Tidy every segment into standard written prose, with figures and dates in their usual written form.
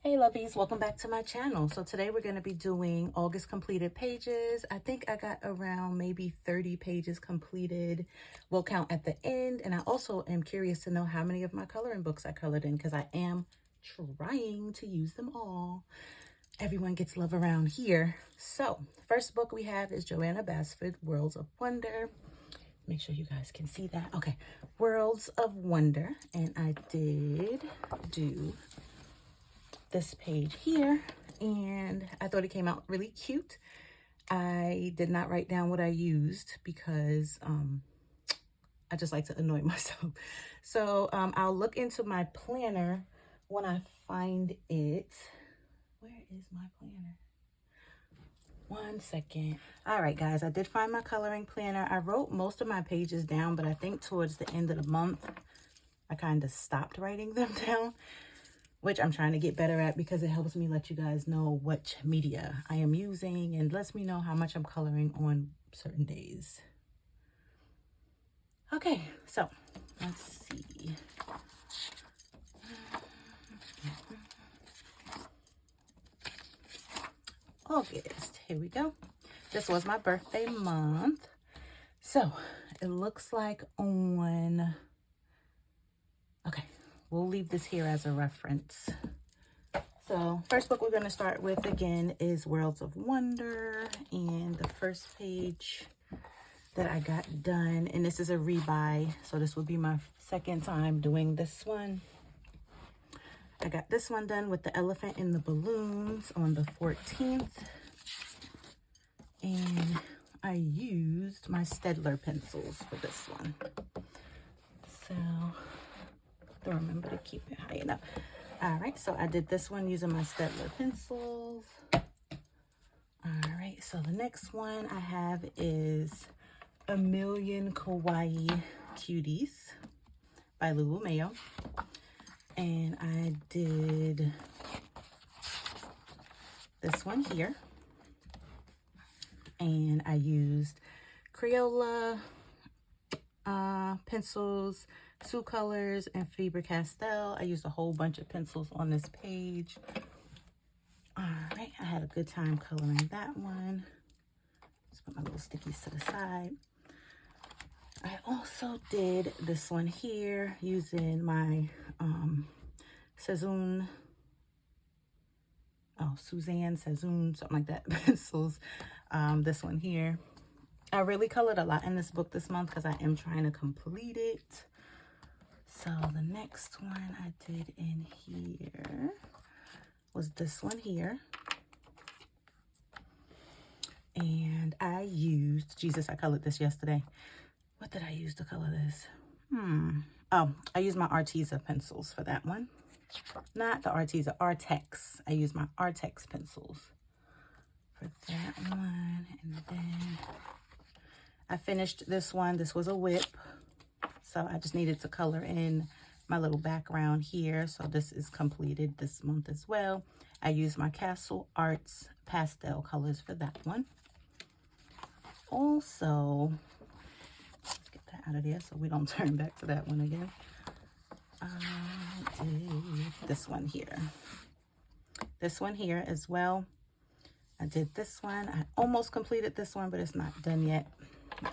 Hey lovies, welcome back to my channel. So today we're going to be doing August completed pages. I think I got around maybe 30 pages completed. We'll count at the end. And I also am curious to know how many of my coloring books I colored in because I am trying to use them all. Everyone gets love around here. So first book we have is Joanna Basford, Worlds of Wonder. Make sure you guys can see that. Okay, Worlds of Wonder. And I did do this page here, and I thought it came out really cute. I did not write down what I used because I just like to annoy myself. So I'll look into my planner when I find it. Where is my planner? One second. All right, guys, I did find my coloring planner. I wrote most of my pages down, but I think towards the end of the month, I kind of stopped writing them down, which I'm trying to get better at because it helps me let you guys know which media I am using and lets me know how much I'm coloring on certain days. Okay, so let's see. August, here we go. This was my birthday month. So it looks like on, okay, we'll leave this here as a reference. So first book we're going to start with again is Worlds of Wonder, and the first page that I got done, and this is a rebuy, so this will be my second time doing this one. I got this one done with the elephant and the balloons on the 14th, and I used my Staedtler pencils for this one. So don't remember to keep it high enough. All right, so I did this one using my Staedtler pencils. All right, so the next one I have is A Million Kawaii Cuties by Lulu Mayo. And I did this one here. And I used Crayola pencils, Sue Colors, and Faber-Castell. I used a whole bunch of pencils on this page. All right, I had a good time coloring that one. Just put my little stickies to the side. I also did this one here using my Suzanne Sazzoon, something like that, pencils. This one here. I really colored a lot in this book this month because I am trying to complete it. So the next one I did in here was this one here. And I used, Jesus, I colored this yesterday. What did I use to color this? Oh, I used my Arteza pencils for that one. Not the Arteza, Artex. I used my Artex pencils for that one. And then I finished this one. This was a whip. So I just needed to color in my little background here. So this is completed this month as well. I used my Castle Arts pastel colors for that one. Also, let's get that out of there so we don't turn back to that one again. I did this one here. This one here as well. I did this one. I almost completed this one, but it's not done yet.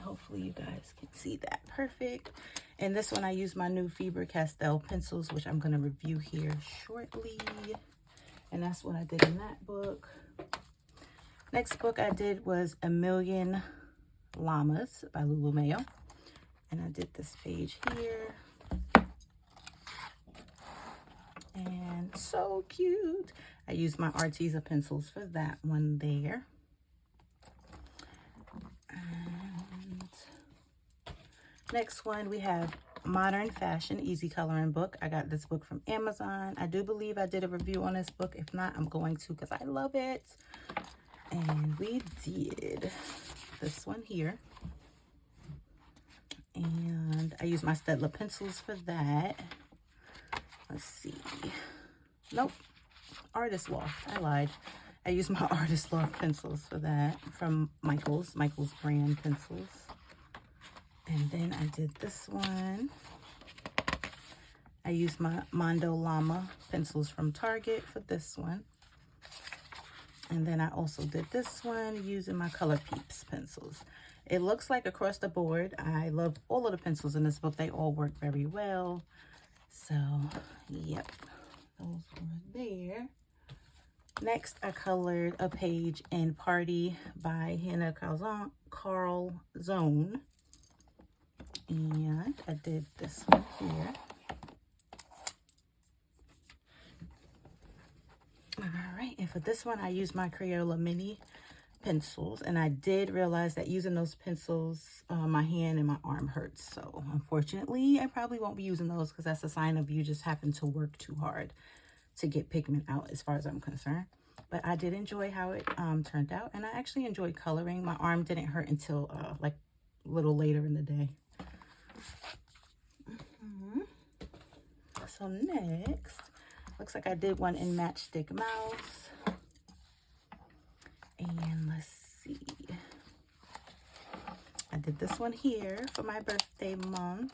Hopefully you guys can see that perfect. And this one I used my new Faber-Castell pencils, which I'm going to review here shortly. And that's what I did in that book. Next book I did was A Million Llamas by Lulu Mayo. And I did this page here. And so cute. I used my Arteza pencils for that one there. And next one we have Modern Fashion Easy Coloring Book. I got this book from Amazon. I do believe I did a review on this book. If not, I'm going to because I love it. And we did this one here. And I used my Staedtler pencils for that. Let's see. Nope. Artist Loft. I lied. I used my Artist Loft pencils for that from Michael's brand pencils. And then I did this one. I used my Mondo Llama pencils from Target for this one. And then I also did this one using my Color Peeps pencils. It looks like across the board, I love all of the pencils in this book. They all work very well. So, yep, those were there. Next, I colored a page in Party by Hannah Carlzone. And I did this one here. All right, and for this one, I used my Crayola mini pencils, and I did realize that using those pencils, my hand and my arm hurts. So unfortunately, I probably won't be using those because that's a sign of you just having to work too hard to get pigment out as far as I'm concerned. But I did enjoy how it turned out, and I actually enjoyed coloring. My arm didn't hurt until like a little later in the day. So next, looks like I did one in Matchstick Mouse. And let's see. I did this one here for my birthday month.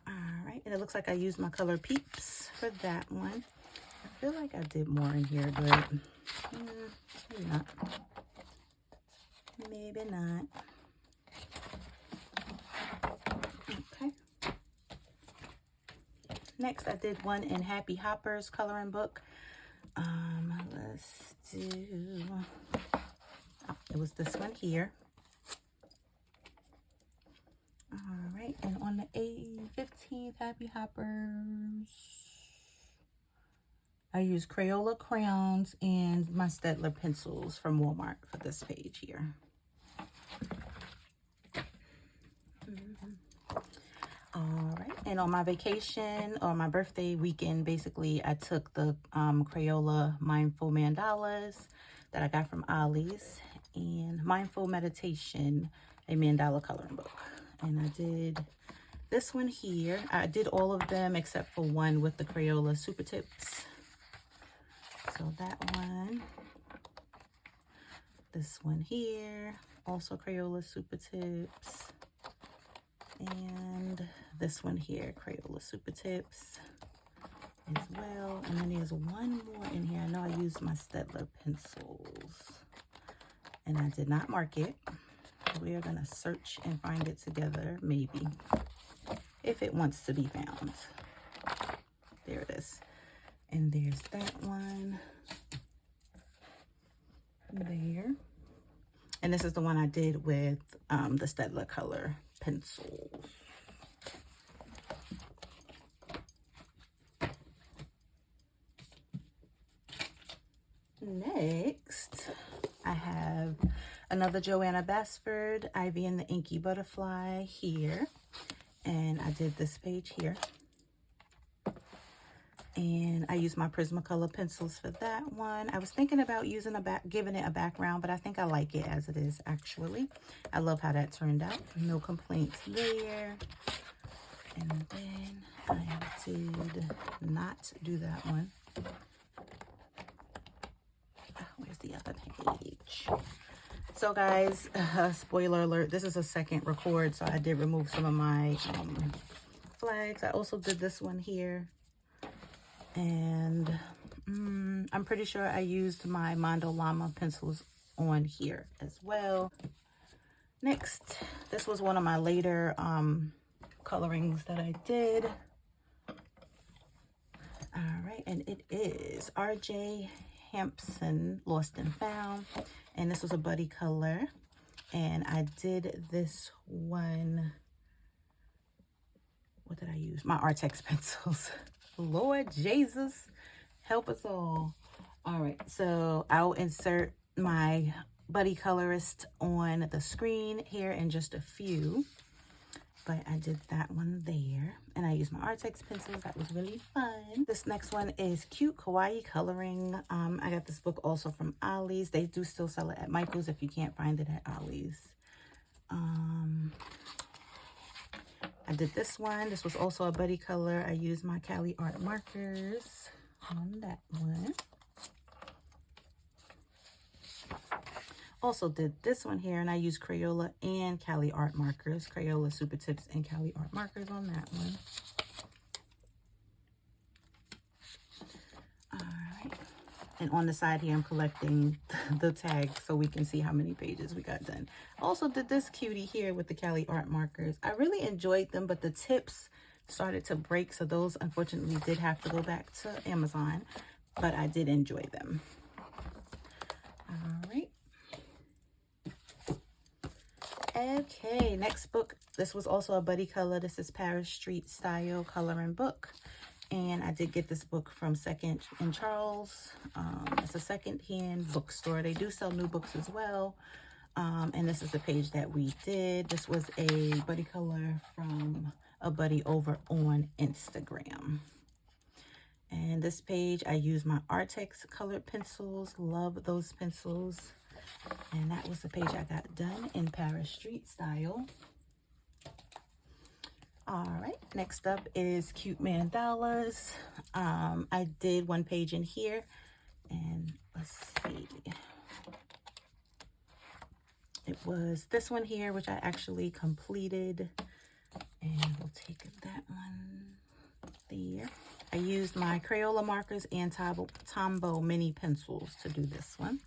All right, and it looks like I used my Color Peeps for that one. I feel like I did more in here, but maybe not. Maybe not. Okay. Next, I did one in Happy Hoppers coloring book. Let's do, it was this one here. All right, and on the 15th Happy Hoppers, I used Crayola crayons and my Staedtler pencils from Walmart for this page here. All right, and on my vacation or my birthday weekend, basically, I took the Crayola Mindful Mandalas that I got from Ollie's and Mindful Meditation, a mandala coloring book. And I did this one here. I did all of them except for one with the Crayola Super Tips. So that one, this one here, also Crayola Super Tips. And this one here, Crayola Super Tips as well. And then there's one more in here. I know I used my Staedtler pencils and I did not mark it. We are gonna search and find it together, maybe, if it wants to be found. There it is. And there's that one there. And this is the one I did with the Staedtler color pencils. Next, I have another Joanna Basford, Ivy and the Inky Butterfly here. And I did this page here. And I used my Prismacolor pencils for that one. I was thinking about using giving it a background, but I think I like it as it is, actually. I love how that turned out. No complaints there. And then I did not do that one. Oh, where's the other page? So guys, spoiler alert, this is a second record, so I did remove some of my flags. I also did this one here. And I'm pretty sure I used my Mondo Llama pencils on here as well. Next, this was one of my later colorings that I did. All right, and it is R.J. Hampson, Lost and Found. And this was a buddy color. And I did this one, what did I use? My Artex pencils. Lord Jesus, help us all. All right, so I'll insert my buddy colorist on the screen here in just a few. But I did that one there. And I used my Artex pencils. That was really fun. This next one is Cute Kawaii Coloring. I got this book also from Ollie's. They do still sell it at Michael's if you can't find it at Ollie's. I did this one. This was also a buddy color. I used my Cali Art markers on that one. Also did this one here, and I used Crayola and Cali Art markers. Crayola Super Tips and Cali Art markers on that one. All right. And on the side here, I'm collecting the tags so we can see how many pages we got done. Also did this cutie here with the Cali Art markers. I really enjoyed them, but the tips started to break, so those unfortunately did have to go back to Amazon, but I did enjoy them. All right. Okay, next book. This was also a buddy color. This is Paris Street Style coloring book. And I did get this book from Second and Charles. It's a second-hand bookstore. They do sell new books as well. And this is the page that we did. This was a buddy color from a buddy over on Instagram. And this page, I used my Artex colored pencils. Love those pencils. And that was the page I got done in Paris Street Style. All right, next up is Cute Mandalas. I did one page in here, and let's see. It was this one here, which I actually completed, and we'll take that one there. I used my Crayola markers and Tombow mini pencils to do this one.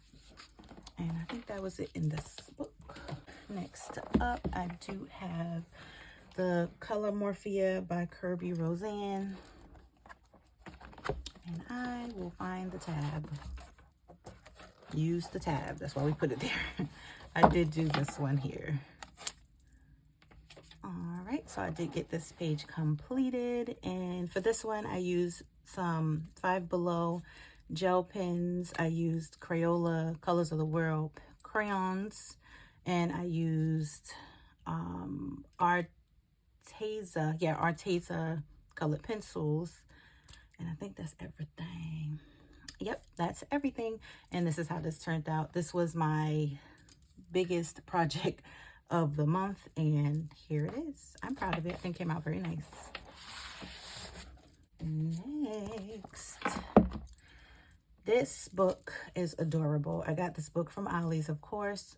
And I think that was it in this book. Next up, I do have the Color Morphia by Kirby Roseanne. And I will find the tab. Use the tab. That's why we put it there. I did do this one here. All right, so I did get this page completed. And for this one, I used some Five Below gel pens. I used Crayola Colors of the World crayons. And I used Arteza colored pencils. And I think that's everything. Yep, that's everything. And this is how this turned out. This was my biggest project of the month, and here it is. I'm proud of it. I think it came out very nice. Next, this book is adorable. I got this book from Ollie's, of course.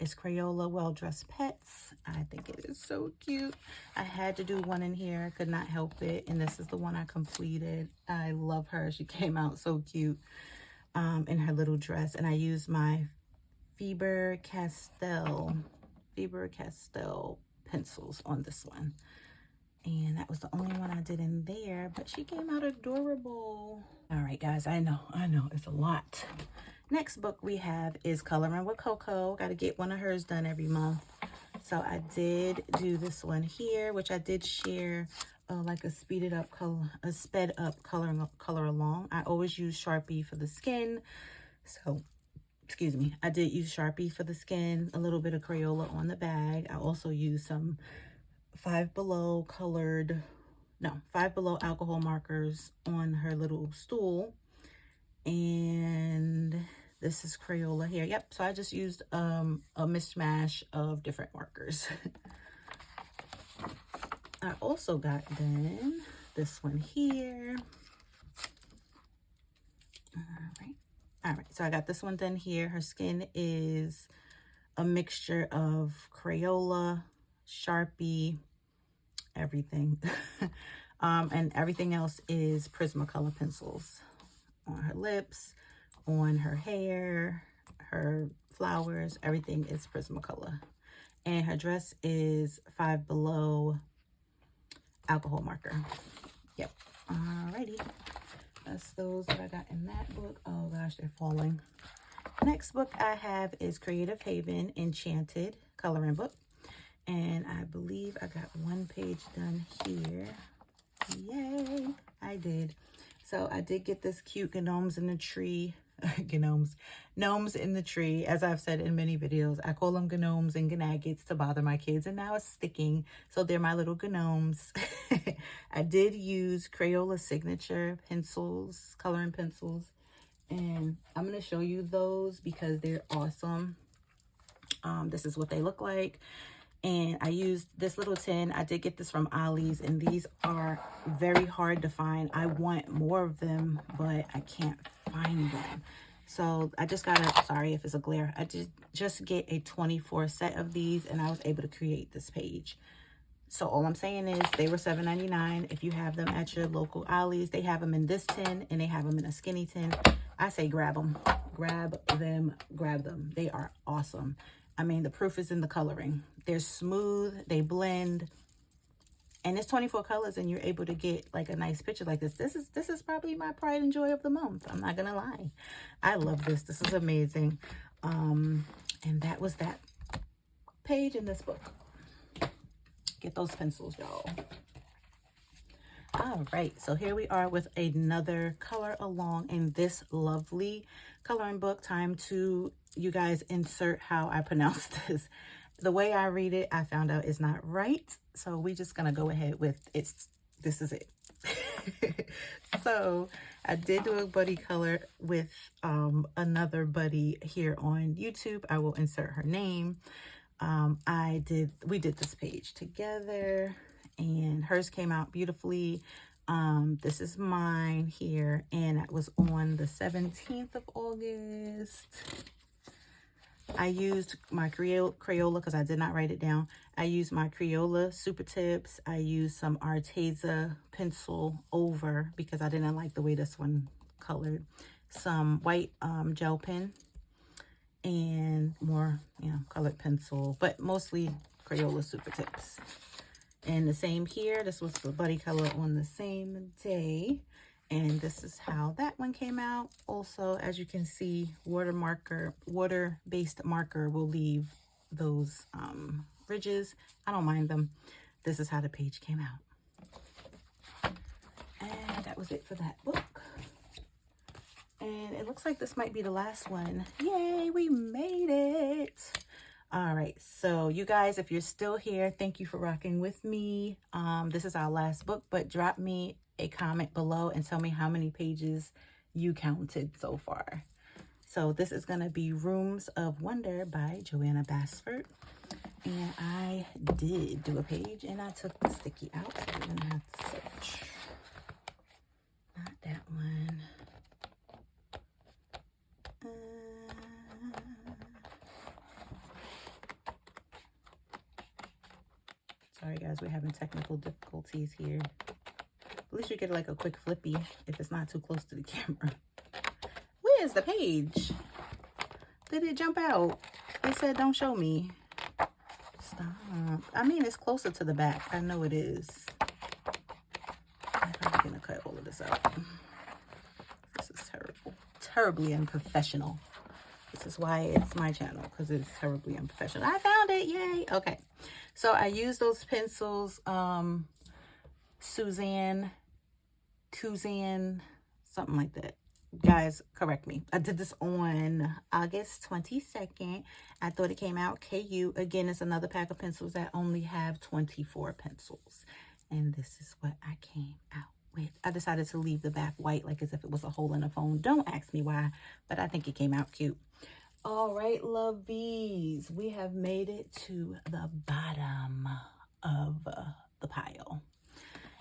It's Crayola Well Dressed Pets. I think it is so cute. I had to do one in here. I could not help it. And this is the one I completed. I love her. She came out so cute in her little dress. And I used my Faber-Castell pencils on this one. And that was the only one I did in there, but she came out adorable. All right, guys, I know, it's a lot. Next book we have is Coloring with Coco. Got to get one of hers done every month. So I did do this one here, which I did share like a sped up color along. I always use Sharpie for the skin. So, excuse me, I did use Sharpie for the skin, a little bit of Crayola on the bag. I also used some Five Below alcohol markers on her little stool. And this is Crayola here. Yep, so I just used a mishmash of different markers. I also got done this one here. All right, so I got this one done here. Her skin is a mixture of Crayola, Sharpie, everything. And everything else is Prismacolor pencils on her lips, on her hair, her flowers, everything is Prismacolor. And her dress is Five Below alcohol marker. Yep. Alrighty. That's those that I got in that book. Oh gosh, they're falling. Next book I have is Creative Haven Enchanted coloring book. And I believe I got one page done here. Yay, I did. So I did get this cute gnomes in the tree. Gnomes in the tree. As I've said in many videos, I call them gnomes and gnaggets to bother my kids, and now it's sticking. So they're my little gnomes. I did use Crayola Signature pencils, coloring pencils. And I'm going to show you those because they're awesome. This is what they look like. And I used this little tin. I did get this from Ollie's, and these are very hard to find. I want more of them, but I can't find them. So I just got a, sorry if it's a glare, I just get a 24 set of these, and I was able to create this page. So all I'm saying is they were $7.99. If you have them at your local Ollie's, they have them in this tin and they have them in a skinny tin. I say grab them, grab them, grab them. They are awesome. I mean, the proof is in the coloring. They're smooth, they blend, and it's 24 colors, and you're able to get like a nice picture like this. This is probably my pride and joy of the month. I'm not gonna lie. I love this. This is amazing. And that was that page in this book. Get those pencils, y'all. All right, so here we are with another color along in this lovely coloring book. Time to, you guys, insert how I pronounce this. The way I read it, I found out is not right, so we're just gonna go ahead with it's. This is it. So I did do a buddy color with another buddy here on YouTube. I will insert her name. We did this page together, and hers came out beautifully. This is mine here, and it was on the 17th of August. I used my Crayola because I did not write it down. I used my Crayola Super Tips. I used some Arteza pencil over because I didn't like the way this one colored. Some white gel pen, and more, colored pencil, but mostly Crayola Super Tips. And the same here, this was the buddy color on the same day, and this is how that one came out. Also, as you can see, water-based marker will leave those ridges. I don't mind them. This is how the page came out. And that was it for that book. And it looks like this might be the last one. Yay, we made it. All right, so you guys, if you're still here, thank you for rocking with me. This is our last book, but drop me a comment below and tell me how many pages you counted so far. So this is gonna be Rooms of Wonder by Joanna Basford. And I did do a page, and I took the sticky out, so we're gonna have to search. Not that one. Sorry guys, we're having technical difficulties here. At least you get like a quick flippy if it's not too close to the camera. Where's the page? Did it jump out? It said don't show me. Stop. I mean, it's closer to the back. I know it is. I'm probably gonna cut all of this out. This is terrible. Terribly unprofessional. This is why it's my channel, because it's terribly unprofessional. I found it, yay. Okay, so I used those pencils, Kuzan, something like that. Guys, correct me. I did this on August 22nd. I thought it came out KU. Again, it's another pack of pencils that only have 24 pencils. And this is what I came out with. I decided to leave the back white, like as if it was a hole in a phone. Don't ask me why, but I think it came out cute. All right, lovies, we have made it to the bottom of the pile.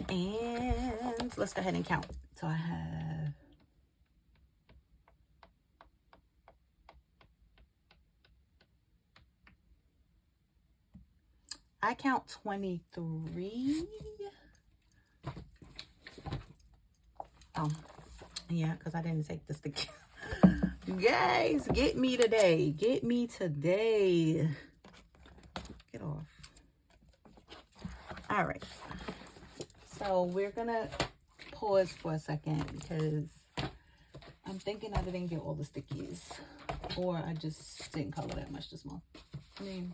And let's go ahead and count. So I count 23. Oh, yeah, because I didn't take this together. Guys, get me today. Get me today. Get off. All right. So we're going to pause for a second because I'm thinking I didn't get all the stickies. Or I just didn't color that much this month. I mean...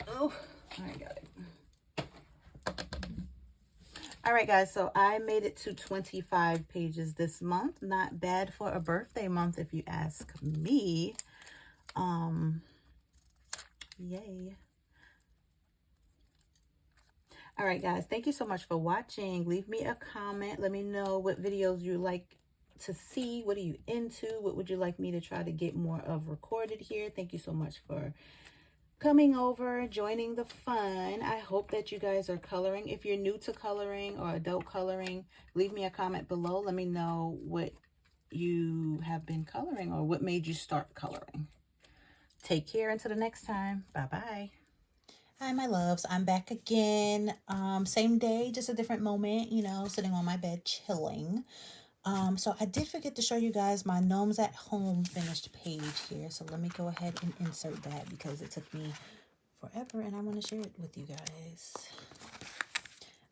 Oh, I got it. All right, guys, so I made it to 25 pages this month. Not bad for a birthday month, if you ask me. Yay. All right, guys, thank you so much for watching. Leave me a comment. Let me know what videos you like to see. What are you into? What would you like me to try to get more of recorded here? Thank you so much for coming over, joining the fun. I hope that you guys are coloring. If you're new to coloring or adult coloring, leave me a comment below. Let me know what you have been coloring or what made you start coloring. Take care until the next time. Bye-bye. Hi, my loves. I'm back again. Same day, just a different moment, you know, sitting on my bed chilling. So I did forget to show you guys my Gnomes at Home finished page here. So let me go ahead and insert that because it took me forever and I want to share it with you guys.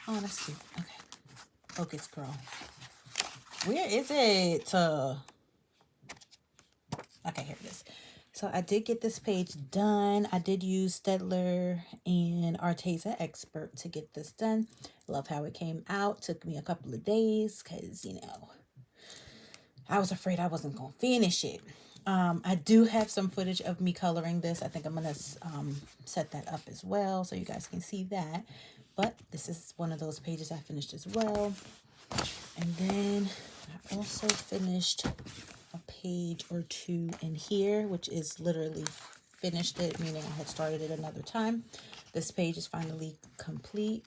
Oh, that's cute. Okay. Focus, girl. Where is it? Okay, here it is. So I did get this page done. I did use Staedtler and Arteza Expert to get this done. Love how it came out. Took me a couple of days because, you know, I was afraid I wasn't going to finish it. I do have some footage of me coloring this. I think I'm going to set that up as well so you guys can see that. But this is one of those pages I finished as well. And then I also finished a page or two in here, which is literally finished it, meaning I had started it another time. This page is finally complete.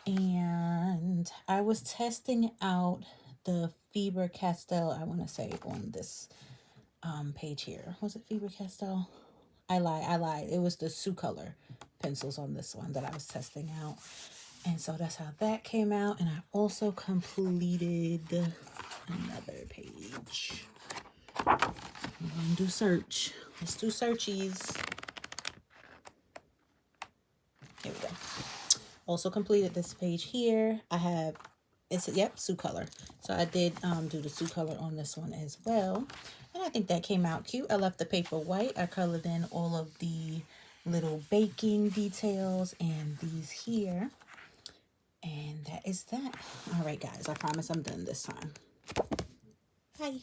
And I was testing out the Faber-Castell, I want to say, on this page here. Was it Faber-Castell? I lied. It was the Sucolor pencils on this one that I was testing out. And so that's how that came out. And I also completed another page. I'm going to do search. Let's do searchies. Here we go. Also completed this page here. I have, Sucolor. So I did do the Sucolor on this one as well. And I think that came out cute. I left the paper white. I colored in all of the little baking details and these here. And that is that. All right, guys. I promise I'm done this time. Bye.